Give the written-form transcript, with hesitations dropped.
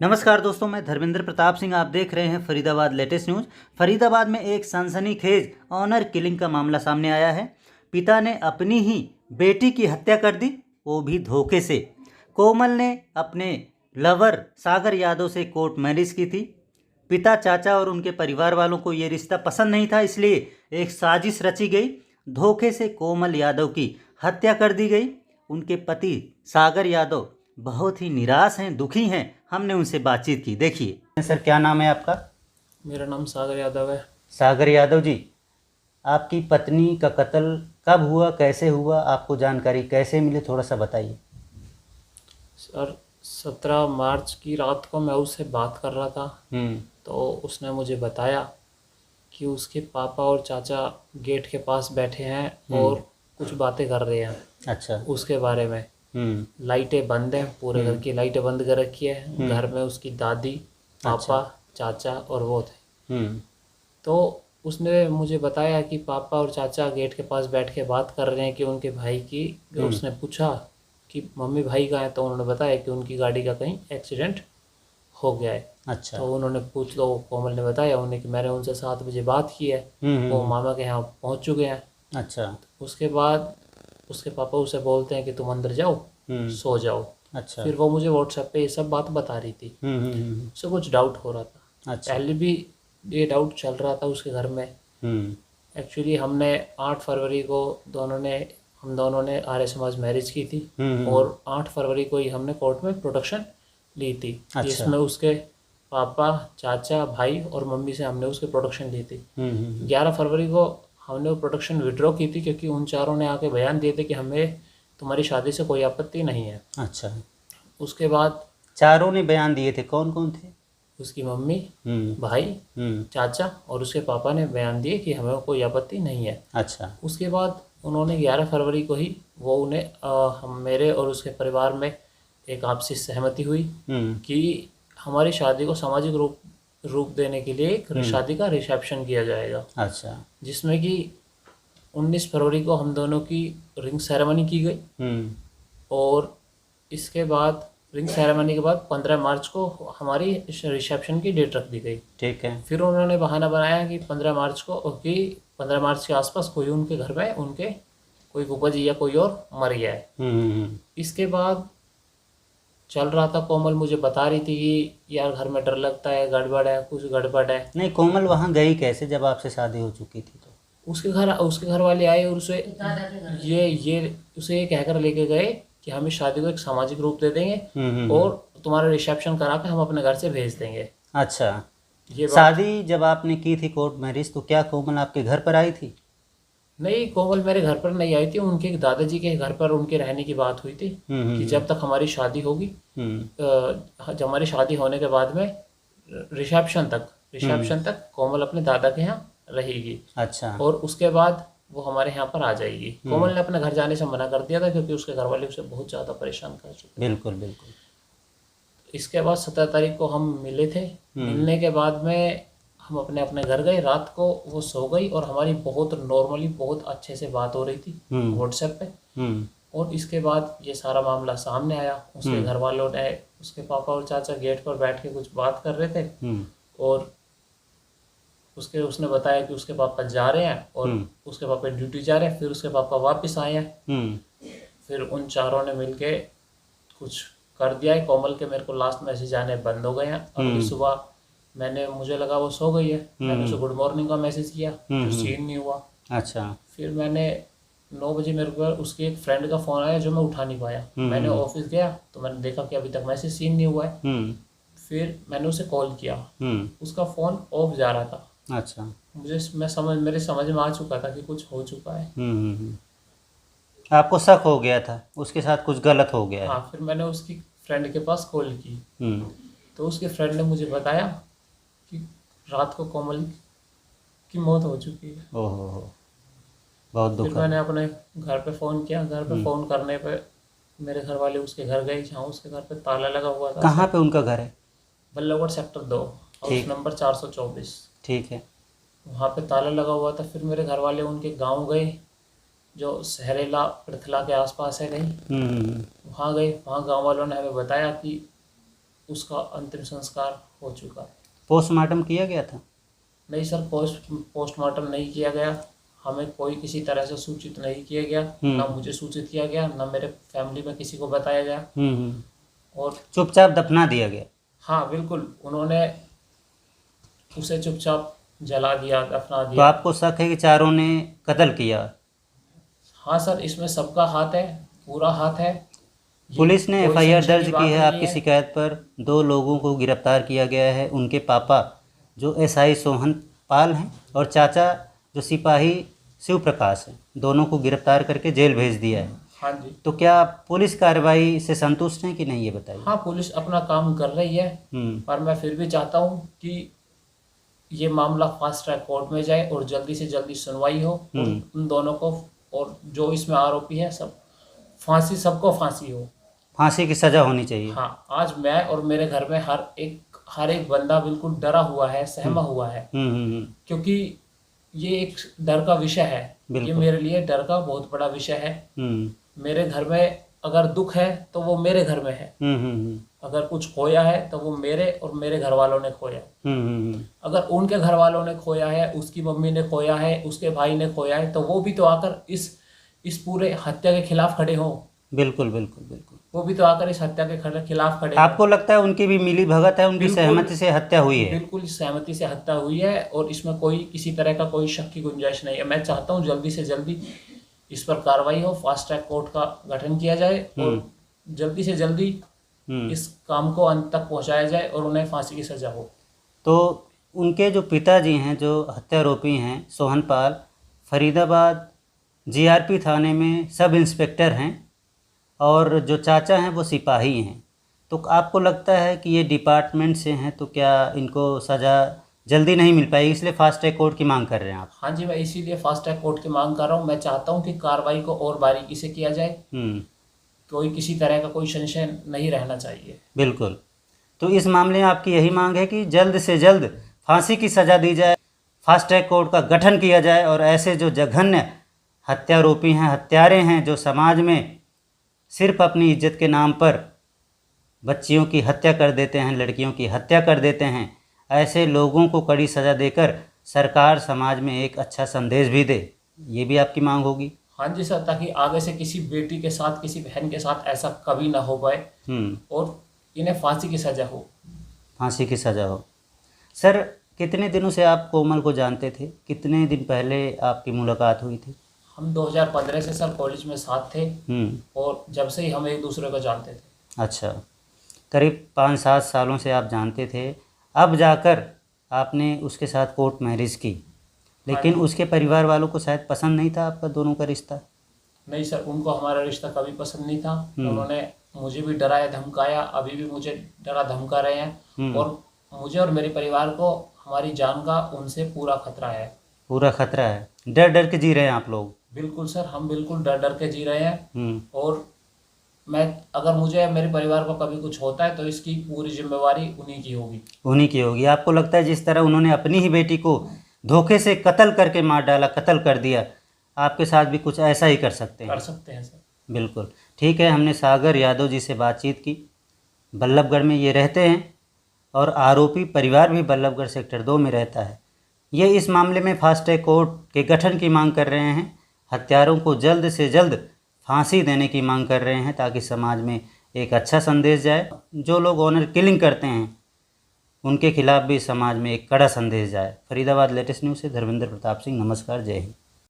नमस्कार दोस्तों, मैं धर्मेंद्र प्रताप सिंह। आप देख रहे हैं फरीदाबाद लेटेस्ट न्यूज़। फरीदाबाद में एक सनसनीखेज ऑनर किलिंग का मामला सामने आया है। पिता ने अपनी ही बेटी की हत्या कर दी, वो भी धोखे से। कोमल ने अपने लवर सागर यादव से कोर्ट मैरिज की थी। पिता, चाचा और उनके परिवार वालों को ये रिश्ता पसंद नहीं था, इसलिए एक साजिश रची गई। धोखे से कोमल यादव की हत्या कर दी गई। उनके पति सागर यादव बहुत ही निराश हैं, दुखी हैं। हमने उनसे बातचीत की। देखिए सर, क्या नाम है आपका? मेरा नाम सागर यादव है। सागर यादव जी, आपकी पत्नी का कत्ल कब हुआ, कैसे हुआ, आपको जानकारी कैसे मिली, थोड़ा सा बताइए। सर 17 मार्च की रात को मैं उससे बात कर रहा था, तो उसने मुझे बताया कि उसके पापा और चाचा गेट के पास बैठे हैं और कुछ बातें कर रहे हैं। अच्छा। उसके बारे में लाइटें बंद हैं, पूरे घर की लाइटें बंद कर रखी है। घर में उसकी दादी, पापा, चाचा और वो थे। तो उसने मुझे बताया कि पापा और चाचा गेट के पास बैठ के बात कर रहे हैं कि उनके भाई की। उसने पूछा कि मम्मी भाई कहाँ है, तो उन्होंने बताया कि उनकी गाड़ी का कहीं एक्सीडेंट हो गया है। अच्छा। तो उन्होंने तो कोमल ने बताया उन्हें कि मैंने उनसे 7 बजे बात की है, वो मामा के यहाँ पहुँच चुके हैं। अच्छा। उसके बाद उसके पापा उसे बोलते हैं कि तुम अंदर जाओ, सो जाओ। अच्छा। फिर वो मुझे व्हाट्सएप पे ये सब बात बता रही थी। उसे कुछ डाउट हो रहा था। अच्छा। पहले भी ये डाउट चल रहा था उसके घर में। एक्चुअली हमने 8 फरवरी को हम दोनों ने आर्य समाज मैरिज की थी और 8 फरवरी को ही हमने कोर्ट में प्रोटेक्शन ली थी। अच्छा। जिसमें उसके पापा, चाचा, भाई और मम्मी से हमने उसके प्रोटेक्शन ली थी। 11 फरवरी को हमने वो प्रोटेक्शन विड्रॉ की थी, क्योंकि उन चारों ने आके बयान दिए थे कि हमें तुम्हारी शादी से कोई आपत्ति नहीं है। अच्छा। उसके बाद चारों ने बयान दिए थे, कौन कौन थे? उसकी मम्मी, भाई, चाचा और उसके पापा ने बयान दिए कि हमें कोई आपत्ति नहीं है। अच्छा। उसके बाद उन्होंने 11 फरवरी को ही वो उन्हें मेरे और उसके परिवार में एक आपसी सहमति हुई कि हमारी शादी को सामाजिक रूप देने के लिए एक शादी का रिसेप्शन किया जाएगा। अच्छा। जिसमें कि 19 फरवरी को हम दोनों की रिंग सेरेमनी की गई और इसके बाद रिंग सेरेमनी के बाद 15 मार्च को हमारी रिसेप्शन की डेट रख दी गई। ठीक है। फिर उन्होंने बहाना बनाया कि 15 मार्च के आसपास कोई उनके घर में उनके कोई फूफा जी या कोई और मर गया है। इसके बाद चल रहा था, कोमल मुझे बता रही थी कि यार घर में डर लगता है, गड़बड़ है, कुछ गड़बड़ है। नहीं, कोमल वहाँ गई कैसे जब आपसे शादी हो चुकी थी? तो उसके घर वाले आए और उसे ये कहकर लेके गए कि हम इस शादी को एक सामाजिक रूप दे देंगे और तुम्हारा रिसेप्शन करा के हम अपने घर से भेज देंगे। अच्छा। ये शादी जब आपने की थी कोर्ट मैरिज, तो क्या कोमल आपके घर पर आई थी? नहीं, कोमल मेरे घर पर नहीं आई थी। उनके दादाजी के घर पर उनके रहने की बात हुई थी कि जब तक हमारी शादी होगी, जब हमारी शादी होने के बाद में रिसेप्शन तक कोमल अपने दादा के यहाँ रहेगी। अच्छा। और उसके बाद वो हमारे यहाँ पर आ जाएगी। कोमल ने अपने घर जाने से मना कर दिया था, क्योंकि उसके घर वाले उसे बहुत ज़्यादा परेशान कर चुके। बिल्कुल बिल्कुल। इसके बाद 17 तारीख को हम मिले थे। मिलने के बाद में हम अपने अपने घर गए। रात को वो सो गई और हमारी बहुत नॉर्मली बहुत अच्छे से बात हो रही थी व्हाट्सएप पे। और इसके बाद ये सारा मामला सामने आया। उसके घर वालों ने, उसके पापा और चाचा गेट पर बैठ के कुछ बात कर रहे थे और उसने बताया कि उसके पापा जा रहे हैं और उसके पापा ड्यूटी जा रहे हैं। फिर उसके पापा वापस आए हैं। फिर उन चारों ने मिलके कुछ कर दिया है। कोमल के मेरे को लास्ट मैसेज आने बंद हो गए हैं। अगली सुबह मुझे लगा वो सो गई है। मैंने उसे गुड मॉर्निंग का मैसेज किया, तो सीन नहीं हुआ। अच्छा। फिर मैंने 9 बजे मेरे को उसके एक फ्रेंड का फ़ोन आया, जो मैं उठा नहीं पाया। मैंने ऑफिस गया तो मैंने देखा कि अभी तक मैसेज सीन नहीं हुआ है। फिर मैंने उसे कॉल किया, उसका फ़ोन ऑफ जा रहा था। अच्छा। मेरे समझ में आ चुका था कि कुछ हो चुका है। आपको शक हो गया था उसके साथ कुछ गलत हो गया है? हाँ, फिर मैंने उसकी फ्रेंड के पास कॉल की तो उसके फ्रेंड ने मुझे बताया कि रात को कोमल की मौत हो चुकी है। ओहो, बहुत दुख। फिर मैंने अपने घर पे फ़ोन किया। घर पे फ़ोन करने पे मेरे घर वाले उसके घर गए, जहाँ उसके घर पे ताला लगा हुआ था। कहाँ पे उनका घर है? Ballabhgarh sector 2, house number 424। ठीक है। वहाँ पे ताला लगा हुआ था। फिर मेरे घर वाले उनके गांव गए, जो सहरेला पृथला के आसपास है कहीं। वहाँ गए। वहाँ गांव वालों ने हमें बताया कि उसका अंतिम संस्कार हो चुका है। पोस्टमार्टम किया गया था? नहीं सर, पोस्टमार्टम नहीं किया गया। हमें कोई किसी तरह से सूचित नहीं किया गया, ना मुझे सूचित किया गया, ना मेरे फैमिली में किसी को बताया गया। और चुपचाप दफना दिया गया? हाँ बिल्कुल, उन्होंने उसे चुपचाप जला दिया, दफना तो दिया। आपको शक है कि चारों ने कत्ल किया? हाँ सर, इसमें सबका हाथ है, पूरा हाथ है। पुलिस ने कोई एफआईआर संशय दर्ज की की बात है नहीं आपकी शिकायत पर। 2 लोगों को गिरफ्तार किया गया है। उनके पापा जो एसआई सोहन पाल हैं और चाचा जो सिपाही शिव प्रकाश हैं, दोनों को गिरफ्तार करके जेल भेज दिया है। हाँ जी। तो क्या पुलिस कार्रवाई से संतुष्ट हैं कि नहीं, ये बताइए। हाँ, पुलिस अपना काम कर रही है, पर मैं फिर भी चाहता हूँ कि ये मामला फास्ट ट्रैक कोर्ट में जाए और जल्दी से जल्दी सुनवाई हो और उन दोनों को, और जो इसमें आरोपी है, सब फांसी, सबको फांसी हो, फांसी की सज़ा होनी चाहिए। हाँ, आज मैं और मेरे घर में हर एक बंदा बिल्कुल डरा हुआ है, सहमा हुआ है, क्योंकि ये एक डर का विषय है। ये मेरे लिए डर का बहुत बड़ा विषय है। मेरे घर में अगर दुख है तो वो मेरे घर में है, अगर कुछ खोया है तो वो मेरे और मेरे घर वालों ने खोया। अगर उनके घर वालों ने खोया है, उसकी मम्मी ने खोया है, उसके भाई ने खोया है, तो वो भी तो आकर इस पूरे हत्या के खिलाफ खड़े हों। बिल्कुल बिल्कुल बिल्कुल, वो भी तो आकर इस हत्या के खिलाफ खड़े। आपको लगता है उनकी भी मिली भगत है, उनकी सहमति से हत्या हुई है? बिल्कुल सहमति से हत्या हुई है और इसमें कोई किसी तरह का कोई शक की गुंजाइश नहीं है। मैं चाहता हूँ जल्दी से जल्दी इस पर कार्रवाई हो, फास्ट ट्रैक कोर्ट का गठन किया जाए और जल्दी से जल्दी इस काम को अंत तक पहुँचाया जाए और उन्हें फांसी की सजा हो। तो उनके जो पिताजी हैं, जो हत्यारोपी हैं सोहन पाल, फरीदाबाद जीआरपी थाने में सब इंस्पेक्टर हैं और जो चाचा हैं वो सिपाही हैं। तो आपको लगता है कि ये डिपार्टमेंट से हैं, तो क्या इनको सज़ा जल्दी नहीं मिल पाएगी, इसलिए फास्ट ट्रैक कोर्ट की मांग कर रहे हैं आप? हाँ जी, मैं इसीलिए फास्ट ट्रैक कोर्ट की मांग कर रहा हूँ। मैं चाहता हूँ कि कार्रवाई को और बारीकी से किया जाए, कोई किसी तरह का कोई संशय नहीं रहना चाहिए। बिल्कुल। तो इस मामले में आपकी यही मांग है कि जल्द से जल्द फांसी की सज़ा दी जाए, फास्ट ट्रैक कोर्ट का गठन किया जाए और ऐसे जो जघन्य हत्यारोपी हैं, हत्यारे हैं, जो समाज में सिर्फ अपनी इज्जत के नाम पर बच्चियों की हत्या कर देते हैं, लड़कियों की हत्या कर देते हैं, ऐसे लोगों को कड़ी सज़ा देकर सरकार समाज में एक अच्छा संदेश भी दे, ये भी आपकी मांग होगी? हाँ जी सर, ताकि आगे से किसी बेटी के साथ, किसी बहन के साथ ऐसा कभी ना हो पाए और इन्हें फांसी की सज़ा हो। फांसी की सज़ा हो। सर, कितने दिनों से आप कोमल को जानते थे? कितने दिन पहले आपकी मुलाकात हुई थी? हम 2015 से सर कॉलेज में साथ थे और जब से ही हम एक दूसरे को जानते थे। अच्छा, करीब 5-7 सालों से आप जानते थे। अब जाकर आपने उसके साथ कोर्ट मैरिज की, लेकिन उसके परिवार वालों को शायद पसंद नहीं था आपका दोनों का रिश्ता? नहीं सर, उनको हमारा रिश्ता कभी पसंद नहीं था। उन्होंने मुझे भी डराया धमकाया, अभी भी मुझे डरा धमका रहे हैं और मुझे और मेरे परिवार को हमारी जान का उनसे पूरा खतरा है। पूरा खतरा है? डर डर के जी रहे हैं आप लोग? बिल्कुल सर, हम बिल्कुल डर डर के जी रहे हैं और अगर मुझे मेरे परिवार को कभी कुछ होता है तो इसकी पूरी जिम्मेवारी उन्हीं की होगी। उन्हीं की होगी। आपको लगता है जिस तरह उन्होंने अपनी ही बेटी को धोखे से कत्ल करके मार डाला, कत्ल कर दिया, आपके साथ भी कुछ ऐसा ही कर सकते हैं? कर सकते हैं सर। बिल्कुल ठीक है। हमने सागर यादव जी से बातचीत की, बल्लभगढ़ में ये रहते हैं और आरोपी परिवार भी बल्लभगढ़ सेक्टर 2 में रहता है। ये इस मामले में फास्ट ट्रैक कोर्ट के गठन की मांग कर रहे हैं, हत्यारों को जल्द से जल्द फांसी देने की मांग कर रहे हैं ताकि समाज में एक अच्छा संदेश जाए। जो लोग ऑनर किलिंग करते हैं उनके खिलाफ भी समाज में एक कड़ा संदेश जाए। फरीदाबाद लेटेस्ट न्यूज़ से धर्मेंद्र प्रताप सिंह, नमस्कार, जय हिंद।